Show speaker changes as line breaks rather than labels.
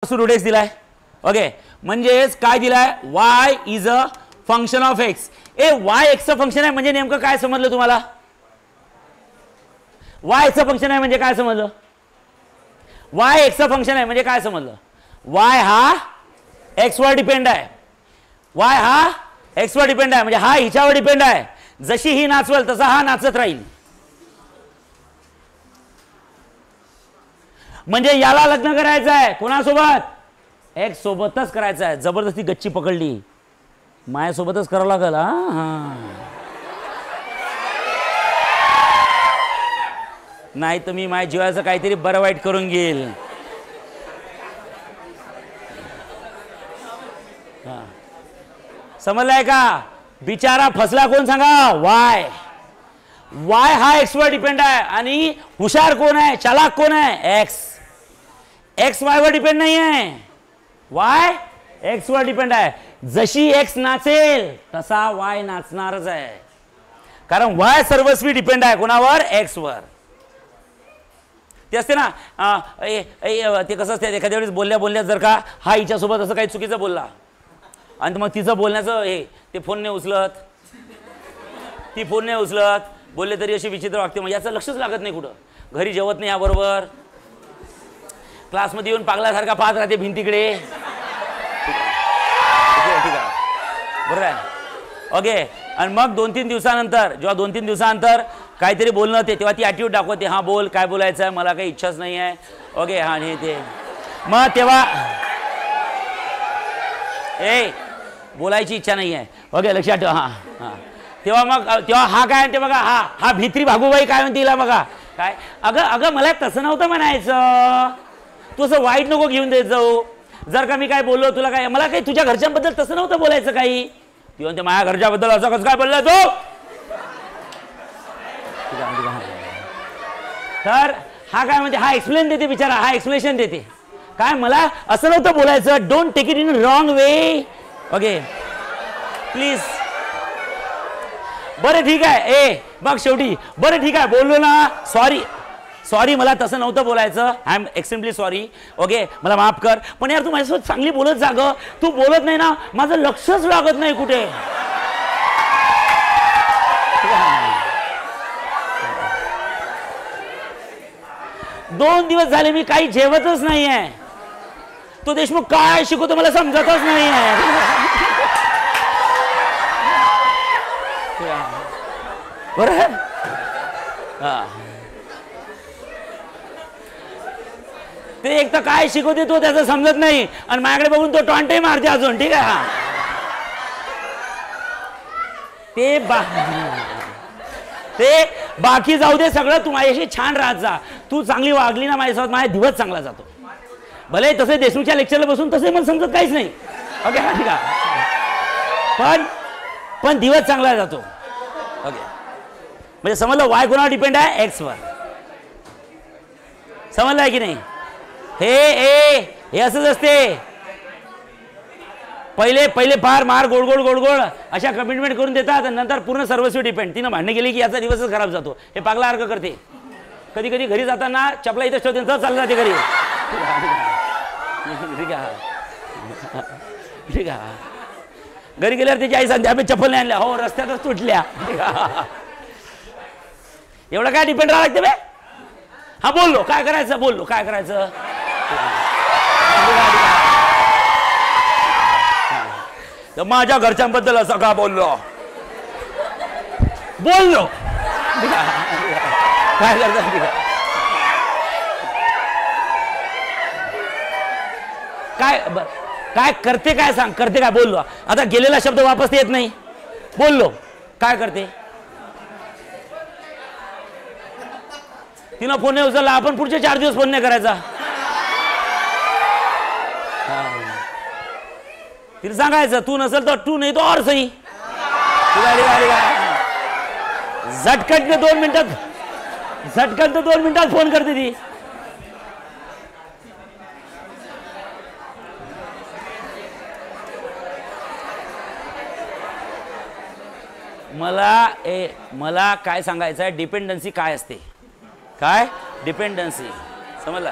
Route दिलाय. Okay, म्हणजेच काय दिलाय, y is a function of x. y x चं फंक्शन आहे म्हणजे नेमकं काय समजलं तुम्हाला? y x चं फंक्शन आहे म्हणजे काय समजलं? y x चं फंक्शन आहे म्हणजे काय समजलं? y हा x वर डिपेंड आहे. y हा x वर डिपेंड आहे म्हणजे हा हिच्यावर डिपेंड आहे. जशी ही नाचवल तसा हा नाचत राहील. म्हणजे याला लग्न करायचं आहे कोणासोबत? एक्स सोबतच करायचं आहे. जबरदस्ती गच्ची पकडली, माझ्यासोबतच करावं लागल. नाही तर मी माझ्या जीवाचं काहीतरी बरं वाईट करून घेईल. समजलाय का? बिचारा फसला कोण सांगा? वाय. वाय हा एक्स वर डिपेंड आहे आणि हुशार कोण आहे, चालाक कोण आहे? एक्स. एक्स वाय वर डिपेंड नाही आहे, वाय एक्स वर डिपेंड आहे. जशी एक्स नाचेल तसा वाय नाचणारच आहे, कारण वाय सर्वस्वी डिपेंड आहे कोणावर? एक्स वर. ते असते ना, ते कसं असते, एखाद्या वेळेस बोलल्या बोलल्या जर का हा हिच्यासोबत असं काही चुकीचं बोलला आणि मग तिचं बोलण्याचं हे ते फोन नाही उचलत, ती फोन नाही उचलत, बोलले तरी अशी विचित्र वागते, मग याचं लक्षच लागत नाही कुठं. घरी जेवत नाही याबरोबर, क्लासमध्ये येऊन पागलासारखा पाहत राहते भिंतीकडे. ठीक आहे, बरोबर आहे. ओके, आणि मग 2-3 दिवसानंतर, जेव्हा 2-3 दिवसानंतर काहीतरी बोलणं ते, तेव्हा ती ॲटिट्यूड दाखवते. हां बोल, काय बोलायचं आहे, मला काही इच्छाच नाही आहे. ओके, हां हे ते, मग तेव्हा बोलायची इच्छा नाही आहे. ओके, लक्षात ठेवा. हां हां, तेव्हा हा काय म्हणते बघा, हा भित्री भागूबाई काय म्हणते हिला बघा, काय, अगं मला तसं नव्हतं म्हणायचं, तू असं वाईट नको घेऊन देत जाऊ. जर का मी काय बोललो तुला, काय मला काही तुझ्या घरच्यांबद्दल तसं नव्हतं बोलायचं काही. ती म्हणते माझ्या घरच्याबद्दल असं कसं काय बोलला तू? तर हा काय म्हणते, हा एक्सप्लेन देते बिचारा, हा एक्सप्लेनेशन देते. काय मला असं नव्हतं बोलायचं, don't take it in wrong way. Okay please. बरं ठीक आहे, बघ शेवटी बरं ठीक आहे बोललो ना, सॉरी मला तसं नव्हतं बोलायचं, I am extremely sorry. Okay, मला माफ कर. पण यार तू माझ्यासोबत चांगली बोलत जा गं, तू बोलत नाही ना, माझं लक्षच लागत नाही कुठे. 2 दिवस झाले मी काही जेवतच नाही आहे. तो देशमुख काय शिकवतो मला समजतच नाही आहे. बरं, ते एक तर काय शिकवते तो त्याचं समजत नाही आणि माझ्याकडे बघून तो टॉन्टे मारते अजून. ठीक आहे, हा ते बाकी जाऊ दे सगळं, तू माझ्याशी छान राहत जा. तू चांगली वागली ना माझ्यासोबत, माझा दिवस चांगला जातो. भले तसे देशमुखच्या लेक्चरला बसून तसे मला समजत काहीच नाही. ओके, हा ठीक आहे, पण दिवस चांगला जातो. ओके, म्हणजे समजलं वाय कोणावर डिपेंड आहे? एक्स वर. समजलं आहे की नाही? हे असंच असते. पहिले फार मार गोड अशा कमिटमेंट करून देतात, नंतर पूर्ण सर्वस्वी डिपेंड. तिनं भांडणे गेली की याचा दिवसच खराब जातो. हे पागलासारखं करते. कधी कधी घरी जाताना चपला इथं ठेवते, तर चाललं जाते घरी. ठीक आहे, घरी गेल्यावर त्याची आई सांगते आम्ही चप्पल नाही आणल्या, हो रस्त्यातच तुटल्या. एवढं काय डिपेंड राहावं लागते बे. हा बोललो काय करायचं, बोललो काय करायचं. तर माझ्या घरच्यांबद्दल असं का बोललो काय करतात, काय करते, काय सांग करते काय? बोललो, आता गेलेला शब्द वापस येत नाही. बोललो काय करते? तिनं फोन नाही उचलला, आपण पुढचे 4 दिवस फोन नाही करायचा. तिला सांगायचं तू नसेल तर तू नाही तो और सही. झटकन 2 मिनिटात फोन करते ती. मला काय सांगायचं आहे, डिपेंडन्सी काय असते, काय डिपेंडन्सी समजला?